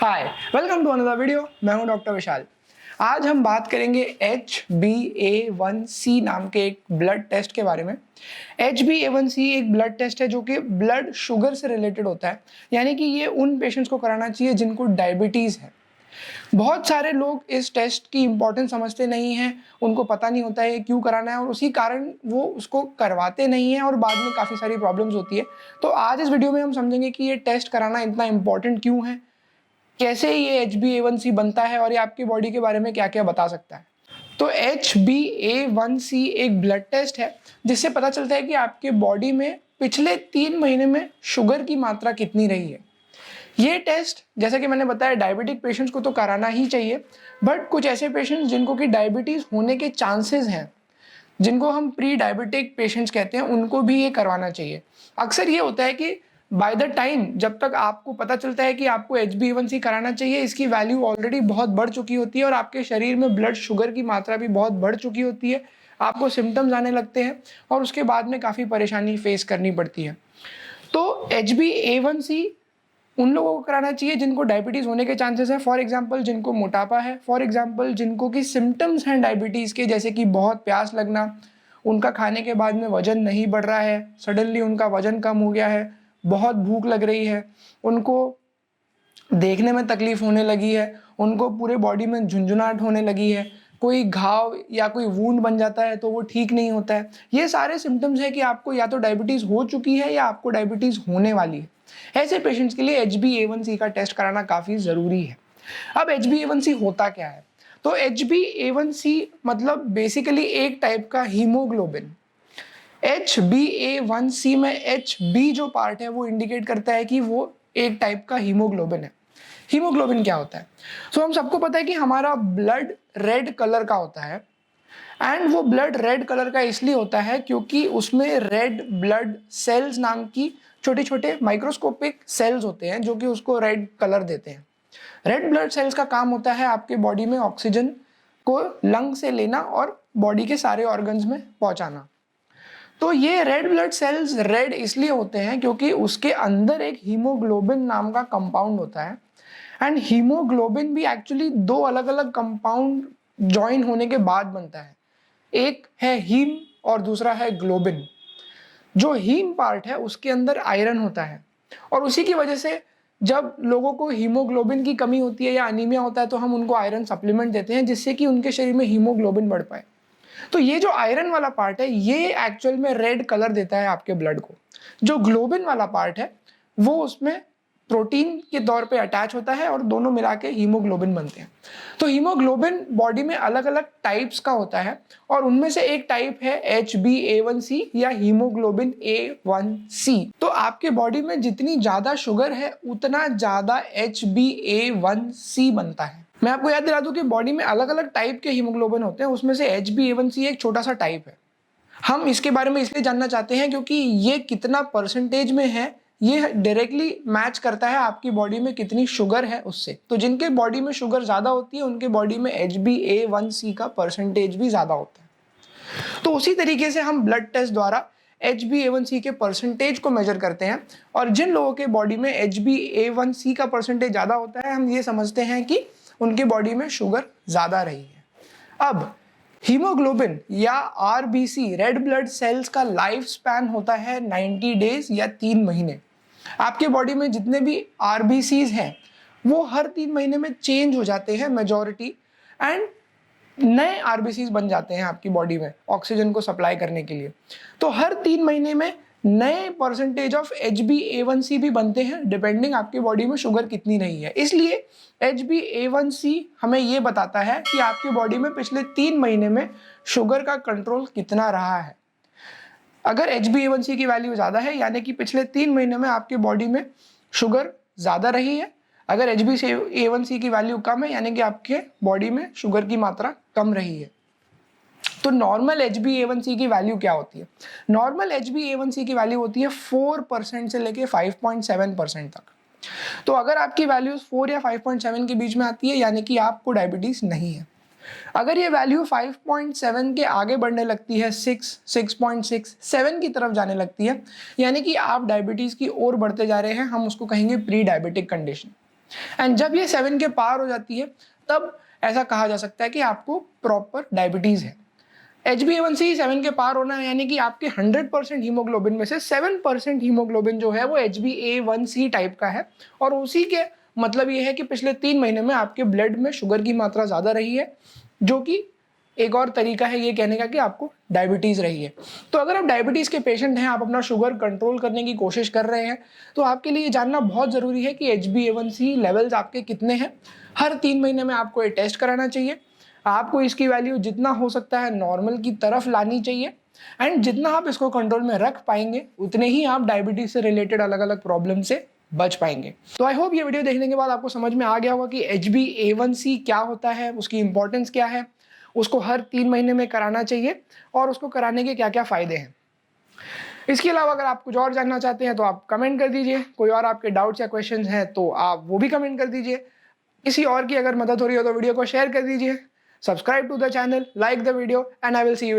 Hi, welcome to another video. मैं हूं doctor विशाल। आज हम बात करेंगे HbA1c नाम के एक ब्लड टेस्ट के बारे में। HbA1c एक ब्लड टेस्ट है जो कि ब्लड शुगर से रिलेटेड होता है, यानी कि ये उन पेशेंट्स को कराना चाहिए जिनको डायबिटीज़ है। बहुत सारे लोग इस टेस्ट की इंपॉर्टेंस समझते नहीं हैं, उनको पता नहीं होता है क्यों कराना है और उसी कारण वो उसको करवाते नहीं हैं और बाद में काफ़ी सारी प्रॉब्लम्स होती है। तो आज इस वीडियो में हम समझेंगे कि ये टेस्ट कराना इतना इंपॉर्टेंट क्यों है, कैसे ये HbA1c बनता है और ये आपकी बॉडी के बारे में क्या क्या बता सकता है। तो HbA1c एक ब्लड टेस्ट है जिससे पता चलता है कि आपके बॉडी में पिछले 3 महीने में शुगर की मात्रा कितनी रही है। ये टेस्ट जैसा कि मैंने बताया डायबिटिक पेशेंट्स को तो कराना ही चाहिए, बट कुछ ऐसे पेशेंट्स जिनको कि डायबिटीज़ होने के चांसेस हैं, जिनको हम प्री डायबिटिक पेशेंट्स कहते हैं, उनको भी ये करवाना चाहिए। अक्सर ये होता है कि बाय द टाइम जब तक आपको पता चलता है कि आपको HbA1c कराना चाहिए, इसकी वैल्यू ऑलरेडी बहुत बढ़ चुकी होती है और आपके शरीर में ब्लड शुगर की मात्रा भी बहुत बढ़ चुकी होती है। आपको सिम्टम्स आने लगते हैं और उसके बाद में काफ़ी परेशानी फेस करनी पड़ती है। तो HbA1c उन लोगों को कराना चाहिए जिनको डायबिटीज़ होने के चांसेस हैं। फॉर एग्जांपल जिनको मोटापा है, फॉर एग्जांपल जिनको कि सिम्टम्स हैं डायबिटीज़ के, जैसे कि बहुत प्यास लगना, उनका खाने के बाद में वज़न नहीं बढ़ रहा है, सडनली उनका वज़न कम हो गया है, बहुत भूख लग रही है, उनको देखने में तकलीफ होने लगी है, उनको पूरे बॉडी में झुंझुनाहट होने लगी है, कोई घाव या कोई वूंड बन जाता है तो वो ठीक नहीं होता है। ये सारे सिम्टम्स है कि आपको या तो डायबिटीज़ हो चुकी है या आपको डायबिटीज़ होने वाली है। ऐसे पेशेंट्स के लिए HbA1c का टेस्ट कराना काफ़ी ज़रूरी है। अब HbA1c होता क्या है? तो HbA1c मतलब बेसिकली एक टाइप का हीमोग्लोबिन। HbA1c में Hb जो पार्ट है वो इंडिकेट करता है कि वो एक टाइप का हीमोग्लोबिन है। हीमोग्लोबिन क्या होता है? सो हम सबको पता है कि हमारा ब्लड रेड कलर का होता है, एंड वो ब्लड रेड कलर का इसलिए होता है क्योंकि उसमें रेड ब्लड सेल्स नाम की छोटे छोटे माइक्रोस्कोपिक सेल्स होते हैं जो कि उसको रेड कलर देते हैं। रेड ब्लड सेल्स का काम होता है आपके बॉडी में ऑक्सीजन को लंग से लेना और बॉडी के सारे ऑर्गन्स में पहुंचाना। तो ये रेड ब्लड सेल्स रेड इसलिए होते हैं क्योंकि उसके अंदर एक हीमोग्लोबिन नाम का कंपाउंड होता है, एंड हीमोग्लोबिन भी एक्चुअली 2 अलग अलग कंपाउंड ज्वाइन होने के बाद बनता है। एक है हीम और दूसरा है ग्लोबिन। जो हीम पार्ट है उसके अंदर आयरन होता है और उसी की वजह से जब लोगों को हीमोग्लोबिन की कमी होती है या अनीमिया होता है तो हम उनको आयरन सप्लीमेंट देते हैं जिससे कि उनके शरीर में हीमोग्लोबिन बढ़ पाए। तो ये जो आयरन वाला पार्ट है ये एक्चुअल में रेड कलर देता है आपके ब्लड को। जो ग्लोबिन वाला पार्ट है वो उसमें प्रोटीन के तौर पे अटैच होता है और दोनों मिला के हीमोग्लोबिन बनते हैं। तो हीमोग्लोबिन बॉडी में अलग अलग टाइप्स का होता है और उनमें से एक टाइप है HbA1c या हीमोग्लोबिन A1c। तो आपके बॉडी में जितनी ज्यादा शुगर है उतना ज्यादा HbA1c बनता है। मैं आपको याद दिला दूं कि बॉडी में अलग अलग टाइप के हीमोग्लोबिन होते हैं, उसमें से HbA1c एक छोटा सा टाइप है। हम इसके बारे में इसलिए जानना चाहते हैं क्योंकि ये कितना परसेंटेज में है ये डायरेक्टली मैच करता है आपकी बॉडी में कितनी शुगर है उससे। तो जिनके बॉडी में शुगर ज़्यादा होती है उनके बॉडी में HbA1c का परसेंटेज भी ज़्यादा होता है। तो उसी तरीके से हम ब्लड टेस्ट द्वारा HbA1c के परसेंटेज को मेजर करते हैं और जिन लोगों के बॉडी में HbA1c का परसेंटेज ज़्यादा होता है हम ये समझते हैं कि उनकी बॉडी में शुगर ज़्यादा रही है। अब हीमोग्लोबिन या RBC रेड ब्लड सेल्स का लाइफ स्पैन होता है 90 डेज या 3 महीने। आपके बॉडी में जितने भी RBCs हैं वो हर 3 महीने में चेंज हो जाते हैं मेजॉरिटी, एंड नए RBCs बन जाते हैं आपकी बॉडी में ऑक्सीजन को सप्लाई करने के लिए। तो हर 3 महीने में नए परसेंटेज ऑफ HbA1c भी बनते हैं डिपेंडिंग आपकी बॉडी में शुगर कितनी रही है। इसलिए HbA1c हमें ये बताता है कि आपकी बॉडी में पिछले 3 महीने में शुगर का कंट्रोल कितना रहा है। अगर HbA1c की वैल्यू ज़्यादा है यानी कि पिछले 3 महीने में आपकी बॉडी में शुगर ज़्यादा रही है, अगर HbA1c की वैल्यू कम है यानी कि आपके बॉडी में शुगर की मात्रा कम रही है। तो नॉर्मल HbA1c की वैल्यू क्या होती है? नॉर्मल HbA1c की वैल्यू होती है 4% से लेके 5.7% तक। तो अगर आपकी वैल्यूज 4 या 5.7 के बीच में आती है यानी कि आपको डायबिटीज नहीं है। अगर ये वैल्यू 5.7 के आगे बढ़ने लगती है, 6, 6.6, 7 की तरफ जाने लगती है, यानी कि आप डायबिटीज की ओर बढ़ते जा रहे हैं, हम उसको कहेंगे प्री डायबिटिक कंडीशन। एंड जब ये 7 के पार हो जाती है तब ऐसा कहा जा सकता है कि आपको प्रॉपर डायबिटीज़ है। HbA1c 7 के पार होना है यानी कि आपके 100% हीमोग्लोबिन में से 7% हीमोग्लोबिन जो है वो HbA1c टाइप का है, और उसी के मतलब ये है कि पिछले 3 महीने में आपके ब्लड में शुगर की मात्रा ज़्यादा रही है, जो कि एक और तरीका है ये कहने का कि आपको डायबिटीज़ रही है। तो अगर आप डायबिटीज़ के पेशेंट हैं, आप अपना शुगर कंट्रोल करने की कोशिश कर रहे हैं, तो आपके लिए जानना बहुत ज़रूरी है कि HbA1c लेवल्स आपके कितने हैं। हर 3 महीने में आपको ये टेस्ट कराना चाहिए। आपको इसकी वैल्यू जितना हो सकता है नॉर्मल की तरफ लानी चाहिए, एंड जितना आप इसको कंट्रोल में रख पाएंगे उतने ही आप डायबिटीज़ से रिलेटेड अलग अलग प्रॉब्लम से बच पाएंगे। तो आई होप ये वीडियो देखने के बाद आपको समझ में आ गया होगा कि HbA1c क्या होता है, उसकी इंपॉर्टेंस क्या है, उसको हर 3 महीने में कराना चाहिए और उसको कराने के क्या क्या फ़ायदे हैं। इसके अलावा अगर आप कुछ और जानना चाहते हैं तो आप कमेंट कर दीजिए, कोई और आपके डाउट्स या क्वेश्चंस हैं तो आप वो भी कमेंट कर दीजिए। किसी और की अगर मदद हो रही हो तो वीडियो को शेयर कर दीजिए। Subscribe to the channel, like the video, and I will see you in